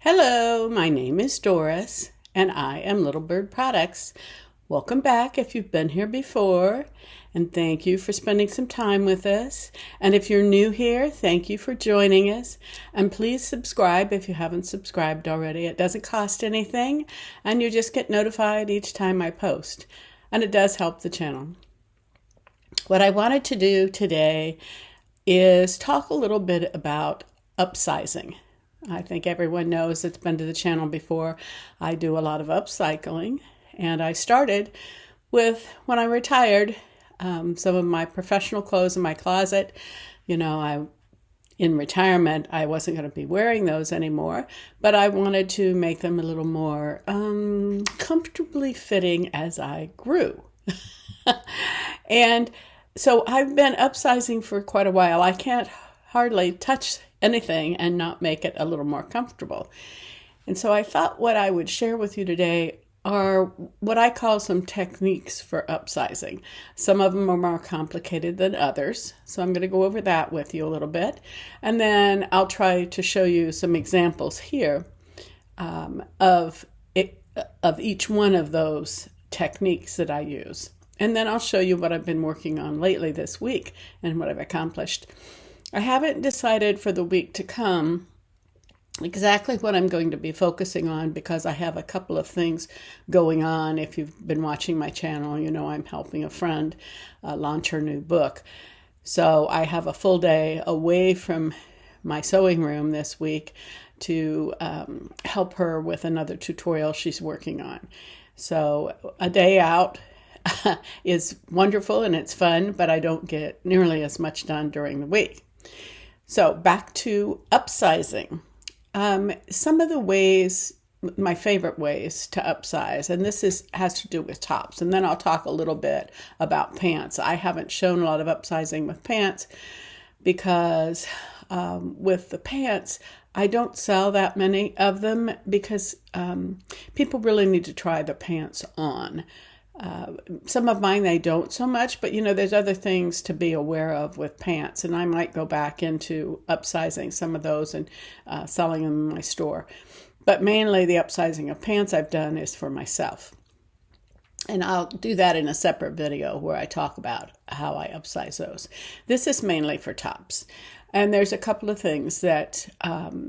Hello, my name is Doris, and I am Little Bird Products. Welcome back if you've been here before, and thank you for spending some time with us. And if you're new here, thank you for joining us. And please subscribe if you haven't subscribed already. It doesn't cost anything, and you just get notified each time I post. And it does help the channel. What I wanted to do today is talk a little bit about upsizing. I think everyone knows that's been to the channel before. I do a lot of upcycling, and I started with, when I retired, some of my professional clothes in my closet. In retirement, I wasn't going to be wearing those anymore, but I wanted to make them a little more comfortably fitting as I grew. And so I've been upsizing for quite a while. I can't hardly touch anything and not make it a little more comfortable. And so I thought what I would share with you today are what I call some techniques for upsizing. Some of them are more complicated than others, so I'm going to go over that with you a little bit. And then I'll try to show you some examples here of each one of those techniques that I use. And then I'll show you what I've been working on lately this week and what I've accomplished. I haven't decided for the week to come exactly what I'm going to be focusing on because I have a couple of things going on. If you've been watching my channel, you know I'm helping a friend launch her new book. So I have a full day away from my sewing room this week to help her with another tutorial she's working on. So a day out is wonderful and it's fun, but I don't get nearly as much done during the week. So back to upsizing. Some of the ways, my favorite ways to upsize, and this has to do with tops, and then I'll talk a little bit about pants. I haven't shown a lot of upsizing with pants because with the pants, I don't sell that many of them because people really need to try the pants on. Some of mine they don't so much, but there's other things to be aware of with pants, and I might go back into upsizing some of those and selling them in my store. But mainly the upsizing of pants I've done is for myself. And I'll do that in a separate video where I talk about how I upsize those. This is mainly for tops. And there's a couple of things that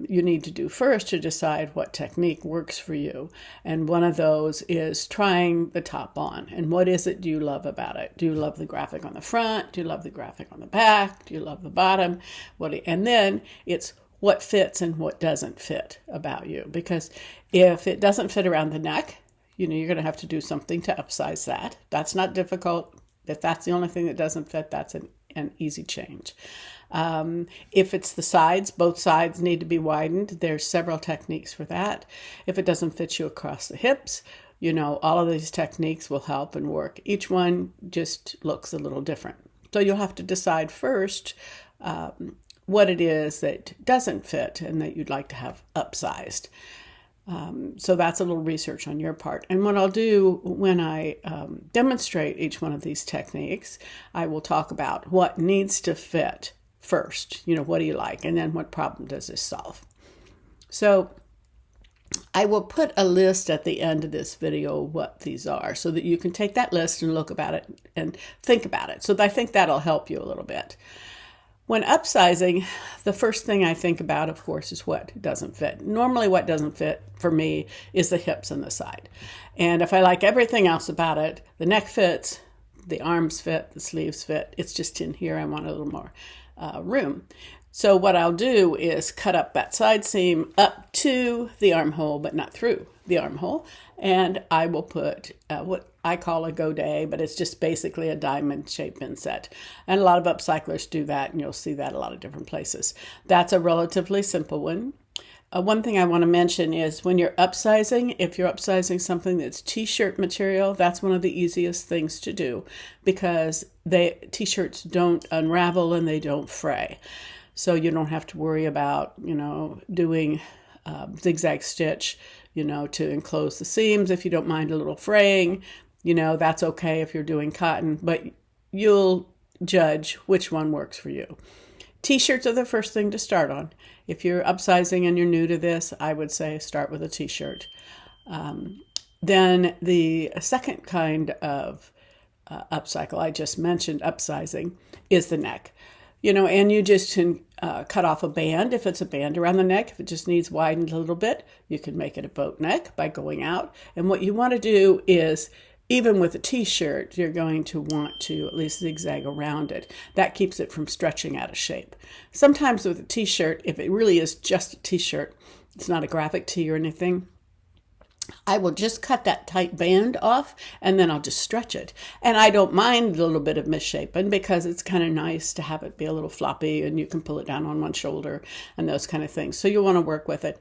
you need to do first to decide what technique works for you. And one of those is trying the top on. And what is it do you love about it? Do you love the graphic on the front? Do you love the graphic on the back? Do you love the bottom? And then it's what fits and what doesn't fit about you. Because if it doesn't fit around the neck, you're going to have to do something to upsize that. That's not difficult. If that's the only thing that doesn't fit, that's an easy change. If it's the sides, both sides need to be widened. There's several techniques for that. If it doesn't fit you across the hips, all of these techniques will help and work. Each one just looks a little different. So you'll have to decide first what it is that doesn't fit and that you'd like to have upsized. So that's a little research on your part. And what I'll do when I demonstrate each one of these techniques, I will talk about what needs to fit first. What do you like? And then what problem does this solve? So I will put a list at the end of this video what these are so that you can take that list and look about it and think about it. So I think that'll help you a little bit. When upsizing, the first thing I think about, of course, is what doesn't fit. Normally what doesn't fit for me is the hips and the side. And if I like everything else about it, the neck fits, the arms fit, the sleeves fit. It's just in here I want a little more room. So what I'll do is cut up that side seam up to the armhole, but not through the armhole. And I will put what I call a godet, but it's just basically a diamond shape inset. And a lot of upcyclers do that, and you'll see that a lot of different places. That's a relatively simple one. One thing I want to mention is when you're upsizing, if you're upsizing something that's t-shirt material, that's one of the easiest things to do because t-shirts don't unravel and they don't fray. So you don't have to worry about, doing zigzag stitch, to enclose the seams. If you don't mind a little fraying, that's okay if you're doing cotton, but you'll judge which one works for you. T-shirts are the first thing to start on. If you're upsizing and you're new to this, I would say start with a t-shirt. Then the second kind of upcycle, I just mentioned upsizing, is the neck. And you just can cut off a band if it's a band around the neck. If it just needs widened a little bit, you can make it a boat neck by going out. And what you want to do is, even with a t-shirt, you're going to want to at least zigzag around it. That keeps it from stretching out of shape. Sometimes with a t-shirt, if it really is just a t-shirt, it's not a graphic tee or anything, I will just cut that tight band off and then I'll just stretch it. And I don't mind a little bit of misshapen because it's kind of nice to have it be a little floppy and you can pull it down on one shoulder and those kind of things. So you'll want to work with it.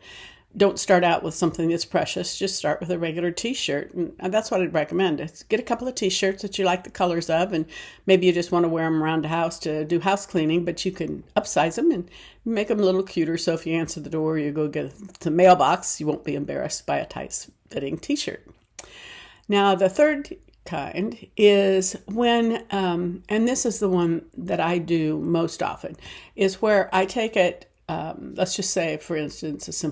Don't start out with something that's precious. Just start with a regular t-shirt. And that's what I'd recommend. Is get a couple of t-shirts that you like the colors of, and maybe you just want to wear them around the house to do house cleaning, but you can upsize them and make them a little cuter. So if you answer the door, you go get the mailbox, you won't be embarrassed by a tight-fitting t-shirt. Now, the third kind is when, and this is the one that I do most often, is where I take it, let's just say, for instance,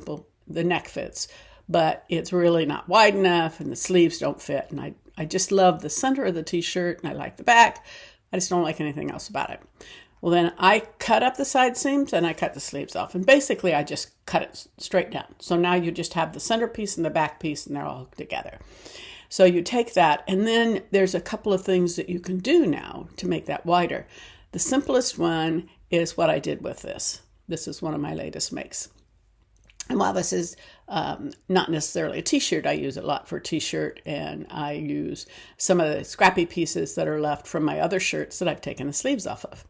the neck fits, but it's really not wide enough and the sleeves don't fit. And I just love the center of the t-shirt and I like the back. I just don't like anything else about it. Well, then I cut up the side seams and I cut the sleeves off. And basically I just cut it straight down. So now you just have the center piece and the back piece and they're all together. So you take that, and then there's a couple of things that you can do now to make that wider. The simplest one is what I did with this. This is one of my latest makes. And while this is not necessarily a t-shirt, I use it a lot for a t-shirt, and I use some of the scrappy pieces that are left from my other shirts that I've taken the sleeves off of.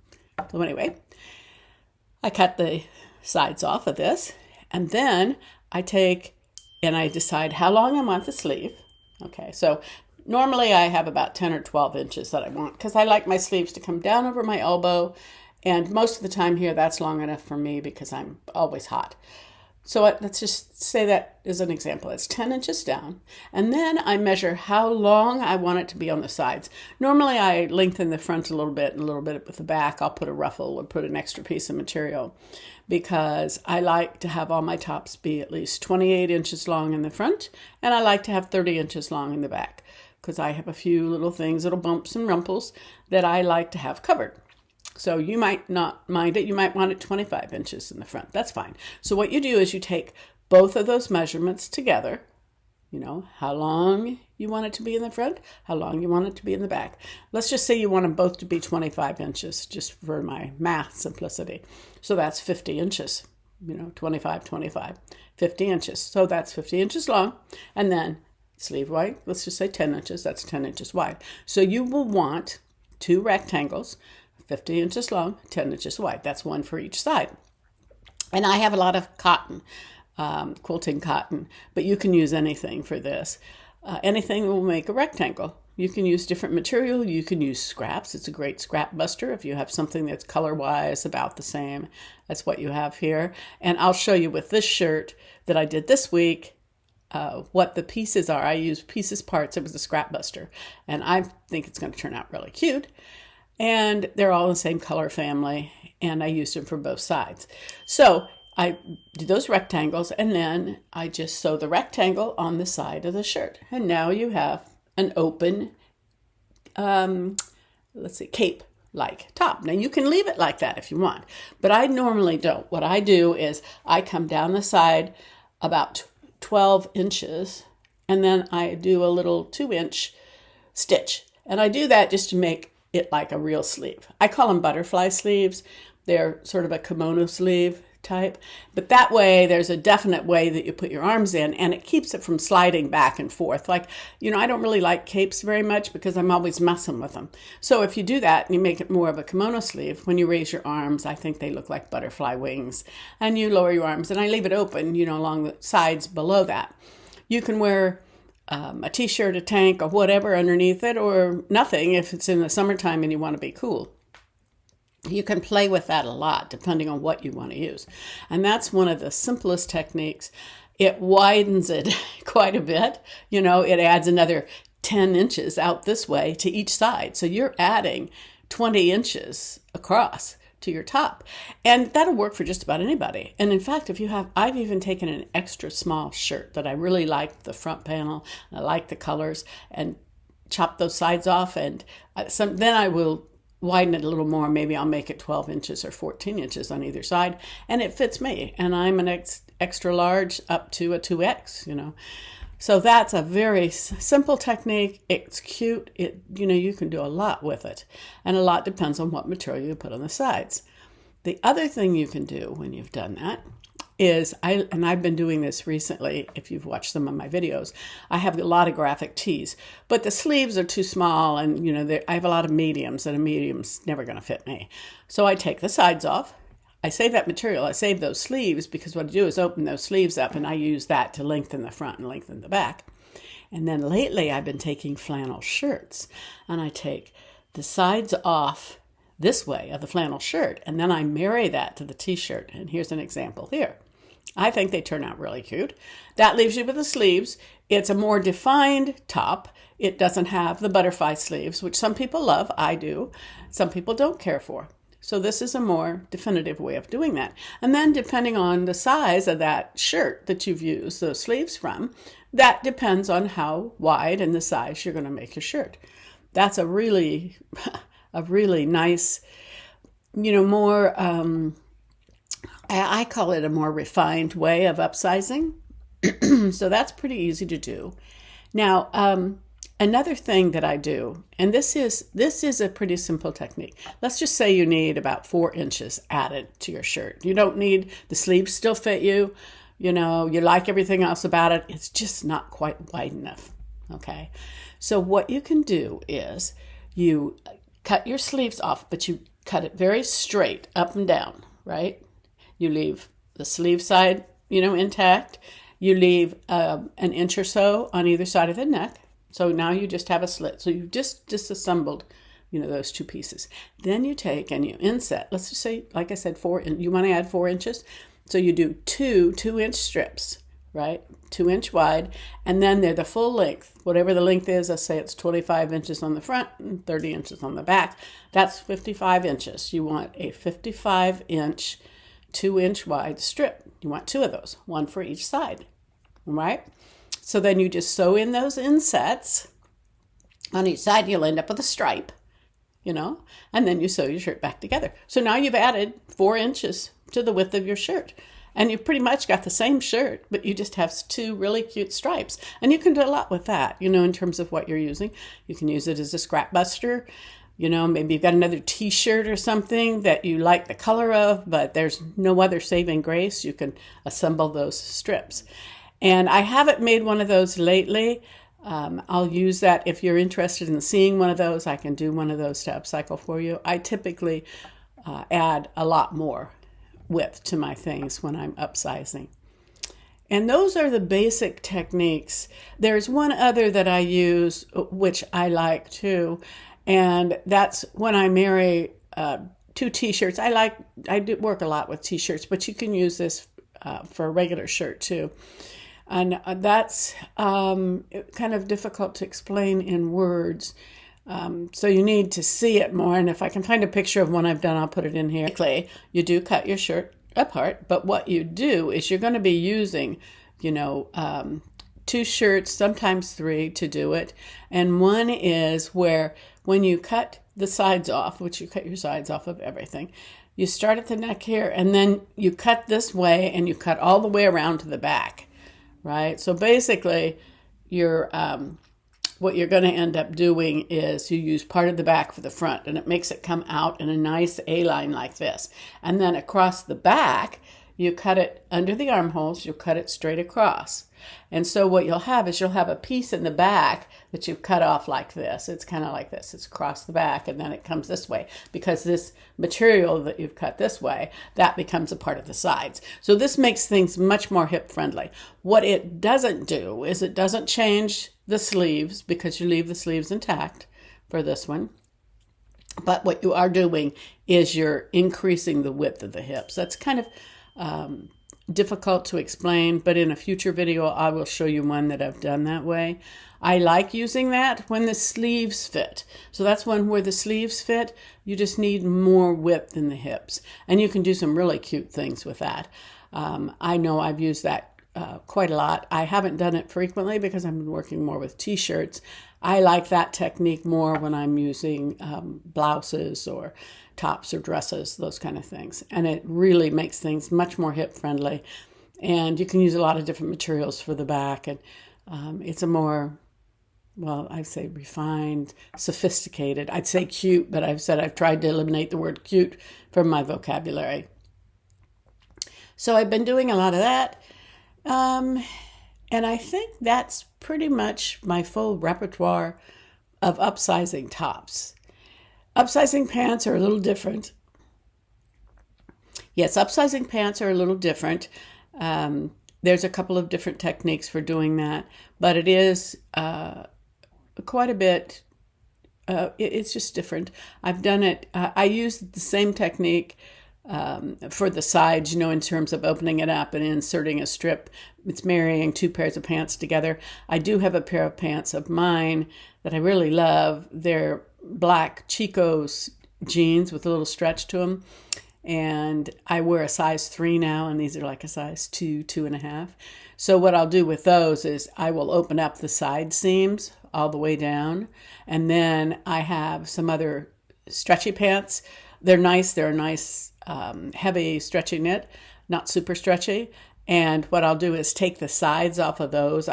So anyway, I cut the sides off of this, and then I take and I decide how long I want the sleeve. Okay, so normally I have about 10 or 12 inches that I want because I like my sleeves to come down over my elbow, and most of the time here that's long enough for me because I'm always hot. So let's just say that as an example. It's 10 inches down. And then I measure how long I want it to be on the sides. Normally I lengthen the front a little bit and a little bit with the back. I'll put a ruffle or put an extra piece of material because I like to have all my tops be at least 28 inches long in the front. And I like to have 30 inches long in the back because I have a few little things, little bumps and rumples that I like to have covered. So you might not mind it. You might want it 25 inches in the front. That's fine. So what you do is you take both of those measurements together, how long you want it to be in the front, how long you want it to be in the back. Let's just say you want them both to be 25 inches, just for my math simplicity. So that's 50 inches, 25, 50 inches. So that's 50 inches long. And then sleeve wide, let's just say 10 inches. That's 10 inches wide. So you will want two rectangles, 50 inches long, 10 inches wide. That's one for each side. And I have a lot of cotton, quilting cotton, but you can use anything for this. Anything will make a rectangle. You can use different material. You can use scraps. It's a great scrap buster if you have something that's color-wise about the same as what you have here. And I'll show you with this shirt that I did this week what the pieces are. I used pieces parts. It was a scrap buster. And I think it's going to turn out really cute. And they're all in the same color family, and I used them for both sides. So I do those rectangles, and then I just sew the rectangle on the side of the shirt. And now you have an open, cape-like top. Now you can leave it like that if you want, but I normally don't. What I do is I come down the side about 12 inches, and then I do a little 2-inch stitch. And I do that just to make it like a real sleeve. I call them butterfly sleeves. They're sort of a kimono sleeve type, but that way there's a definite way that you put your arms in, and it keeps it from sliding back and forth. Like, I don't really like capes very much because I'm always messing with them. So if you do that and you make it more of a kimono sleeve, when you raise your arms, I think they look like butterfly wings, and you lower your arms, and I leave it open, along the sides below that. You can wear a t-shirt, a tank, or whatever underneath it, or nothing if it's in the summertime and you want to be cool. You can play with that a lot depending on what you want to use. And that's one of the simplest techniques. It widens it quite a bit. It adds another 10 inches out this way to each side. So you're adding 20 inches across to your top. And that'll work for just about anybody. And in fact, I've even taken an extra small shirt that I really liked the front panel, I like the colors, and chop those sides off, and then I will widen it a little more. Maybe I'll make it 12 inches or 14 inches on either side, and it fits me. And I'm an extra large up to a 2X, So that's a very simple technique. It's cute. You can do a lot with it, and a lot depends on what material you put on the sides. The other thing you can do when you've done that is, I've been doing this recently, if you've watched some of my videos, I have a lot of graphic tees, but the sleeves are too small, and I have a lot of mediums, and a medium's never going to fit me. So I take the sides off. I save that material. I save those sleeves, because what I do is open those sleeves up, and I use that to lengthen the front and lengthen the back. And then lately I've been taking flannel shirts, and I take the sides off this way of the flannel shirt, and then I marry that to the t-shirt. And here's an example here. I think they turn out really cute. That leaves you with the sleeves. It's a more defined top. It doesn't have the butterfly sleeves, which some people love. I do. Some people don't care for. So this is a more definitive way of doing that. And then depending on the size of that shirt that you've used those sleeves from, that depends on how wide and the size you're going to make your shirt. That's a really nice, more, I call it a more refined way of upsizing. So that's pretty easy to do. Now, another thing that I do, and this is a pretty simple technique. Let's just say you need about 4 inches added to your shirt. You don't need, the sleeves still fit you. You like everything else about it. It's just not quite wide enough. Okay. So what you can do is you cut your sleeves off, but you cut it very straight up and down, right? You leave the sleeve side, intact. You leave an inch or so on either side of the neck. So now you just have a slit. So you've just disassembled, those two pieces. Then you take and you inset. Let's just say, like I said, you want to add 4 inches. So you do two 2-inch strips, right? 2-inch wide. And then they're the full length. Whatever the length is, let's say it's 25 inches on the front and 30 inches on the back. That's 55 inches. You want a 55-inch, 2-inch wide strip. You want 2 of those, 1 for each side, right? So then you just sew in those insets on each side. You'll end up with a stripe, and then you sew your shirt back together. So now you've added 4 inches to the width of your shirt, and you've pretty much got the same shirt, but you just have 2 really cute stripes. And you can do a lot with that, in terms of what you're using. You can use it as a scrap buster. Maybe you've got another t-shirt or something that you like the color of, but there's no other saving grace. You can assemble those strips. And I haven't made one of those lately. I'll use that. If you're interested in seeing one of those, I can do one of those to upcycle for you. I typically add a lot more width to my things when I'm upsizing. And those are the basic techniques. There's one other that I use, which I like too, and that's when I marry 2 t-shirts. I do work a lot with t-shirts, but you can use this for a regular shirt too. And that's kind of difficult to explain in words. So you need to see it more. And if I can find a picture of one I've done, I'll put it in here. You do cut your shirt apart, but what you do is you're going to be using, 2 shirts, sometimes 3 to do it. And one is where when you cut the sides off, which you cut your sides off of everything, you start at the neck here, and then you cut this way, and you cut all the way around to the back. Right? So basically, what you're going to end up doing is you use part of the back for the front, and it makes it come out in a nice A-line like this. And then across the back, you cut it under the armholes, you'll cut it straight across. And so what you'll have is you'll have a piece in the back that you've cut off like this. It's kind of like this. It's across the back, and then it comes this way, because this material that you've cut this way, that becomes a part of the sides. So this makes things much more hip friendly. What it doesn't do is it doesn't change the sleeves, because you leave the sleeves intact for this one. But what you are doing is you're increasing the width of the hips. That's kind of difficult to explain, but in a future video I will show you one that I've done that way. I like using that when the sleeves fit. So that's one where the sleeves fit. You just need more width in the hips. And you can do some really cute things with that. I know I've used that quite a lot. I haven't done it frequently because I've been working more with t-shirts. I like that technique more when I'm using blouses or tops or dresses, those kind of things. And it really makes things much more hip friendly. And you can use a lot of different materials for the back. And it's a more, well, I'd say refined, sophisticated. I'd say cute, but I've tried to eliminate the word cute from my vocabulary. So I've been doing a lot of that. And I think that's pretty much my full repertoire of upsizing tops. Upsizing pants are a little different. Yes, upsizing pants are a little different. There's a couple of different techniques for doing that, but it is quite a bit. It's just different. I've done it. I use the same technique for the sides, in terms of opening it up and inserting a strip. It's marrying two pairs of pants together. I do have a pair of pants of mine that I really love. They're black Chico's jeans with a little stretch to them. And I wear a size 3 now, and these are like a size 2, 2.5. So what I'll do with those is I will open up the side seams all the way down. And then I have some other stretchy pants. They're nice. They're a nice, heavy, stretchy knit, not super stretchy. And what I'll do is take the sides off of those.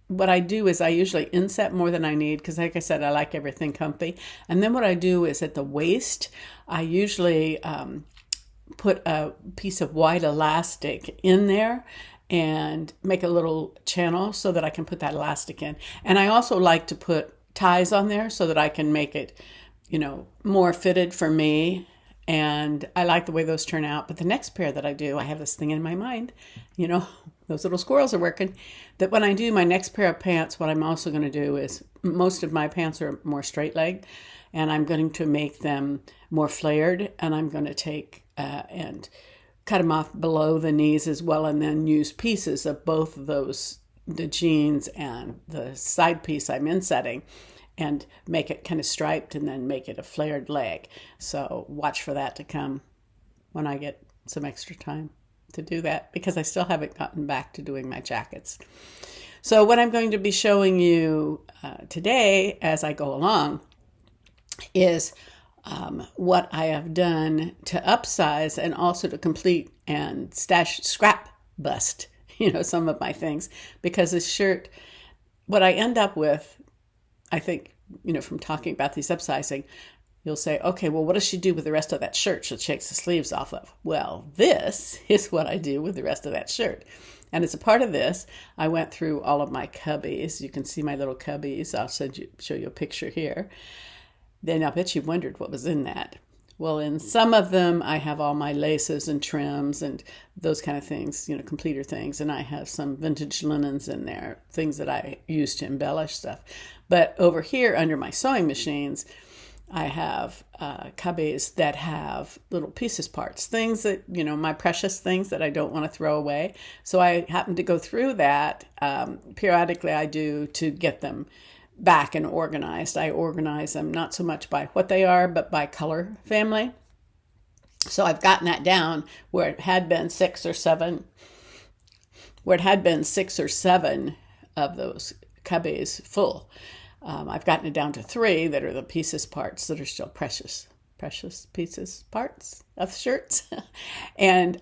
What I do is I usually inset more than I need because, like I said, I like everything comfy. And then what I do is at the waist, I usually put a piece of white elastic in there and make a little channel so that I can put that elastic in. And I also like to put ties on there so that I can make it, more fitted for me. And I like the way those turn out. But the next pair that I do, I have this thing in my mind, those little squirrels are working, that when I do my next pair of pants, what I'm also going to do is, most of my pants are more straight legged, and I'm going to make them more flared, and I'm going to take and cut them off below the knees as well, and then use pieces of both of those, the jeans and the side piece I'm insetting, and make it kind of striped and then make it a flared leg. So watch for that to come when I get some extra time to do that, because I still haven't gotten back to doing my jackets. So what I'm going to be showing you today as I go along is what I have done to upsize and also to complete and scrap bust, some of my things, because this shirt, what I end up with, I think, from talking about these upsizing, you'll say, okay, well, what does she do with the rest of that shirt she takes the sleeves off of? Well, this is what I do with the rest of that shirt. And as a part of this, I went through all of my cubbies. You can see my little cubbies. I'll show you a picture here. Then I bet you wondered what was in that. Well, in some of them, I have all my laces and trims and those kind of things, completer things. And I have some vintage linens in there, things that I use to embellish stuff. But over here under my sewing machines, I have cubbies that have little pieces parts, things that, my precious things that I don't want to throw away. So I happen to go through that. Periodically I do to get them back and organized. I organize them not so much by what they are, but by color family. So I've gotten that down where it had been 6 or 7, of those cubbies full. I've gotten it down to 3 that are the pieces parts that are still precious pieces parts of shirts. And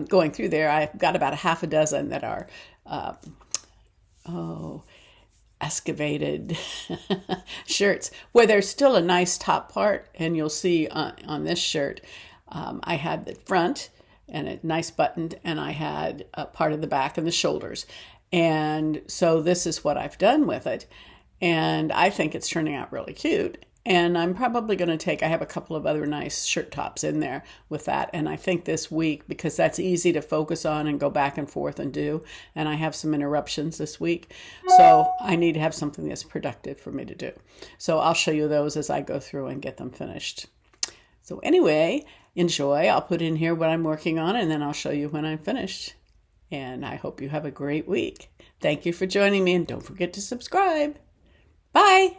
going through there, I've got about a half a dozen that are excavated shirts where there's still a nice top part. And you'll see on this shirt, I had the front and a nice buttoned, and I had a part of the back and the shoulders. And so this is what I've done with it. And I think it's turning out really cute. And I'm probably going to I have a couple of other nice shirt tops in there with that. And I think this week, because that's easy to focus on and go back and forth and do, and I have some interruptions this week, so I need to have something that's productive for me to do. So I'll show you those as I go through and get them finished. So anyway, enjoy. I'll put in here what I'm working on, and then I'll show you when I'm finished. And I hope you have a great week. Thank you for joining me, and don't forget to subscribe. Bye.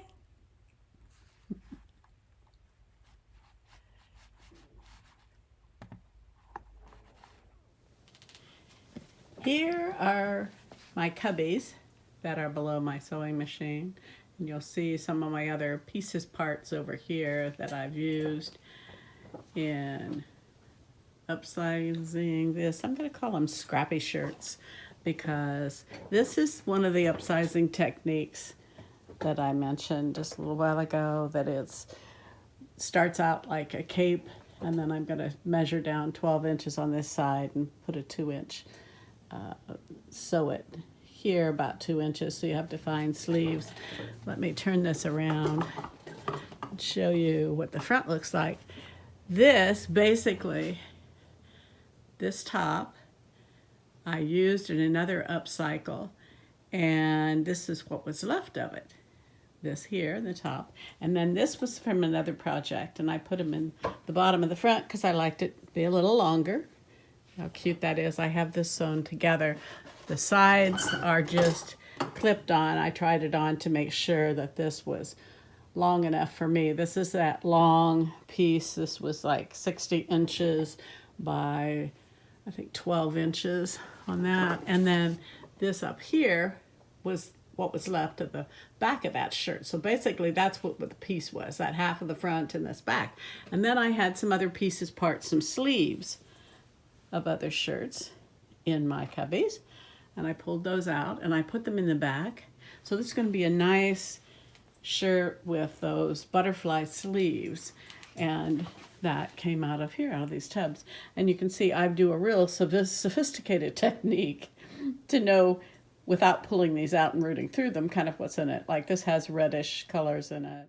Here are my cubbies that are below my sewing machine. And you'll see some of my other pieces parts over here that I've used in upsizing this. I'm going to call them scrappy shirts because this is one of the upsizing techniques that I mentioned just a little while ago, that it starts out like a cape, and then I'm going to measure down 12 inches on this side and put a 2-inch sew it here about 2 inches, so you have to find sleeves. Let me turn this around and show you what the front looks like. This basically, this top I used in another upcycle, and this is what was left of it. This here, the top, and then this was from another project, and I put them in the bottom of the front because I liked it to be a little longer. How cute that is. I have this sewn together. The sides are just clipped on. I tried it on to make sure that this was long enough for me. This is that long piece. This was like 60 inches by, I think, 12 inches on that. And then this up here was what was left of the back of that shirt. So basically that's what the piece was, that half of the front and this back. And then I had some other pieces, parts, some sleeves of other shirts in my cubbies, and I pulled those out and I put them in the back. So this is going to be a nice shirt with those butterfly sleeves, and that came out of here, out of these tubs. And you can see I do a real sophisticated technique to know, without pulling these out and rooting through them, kind of what's in it. Like this has reddish colors in it.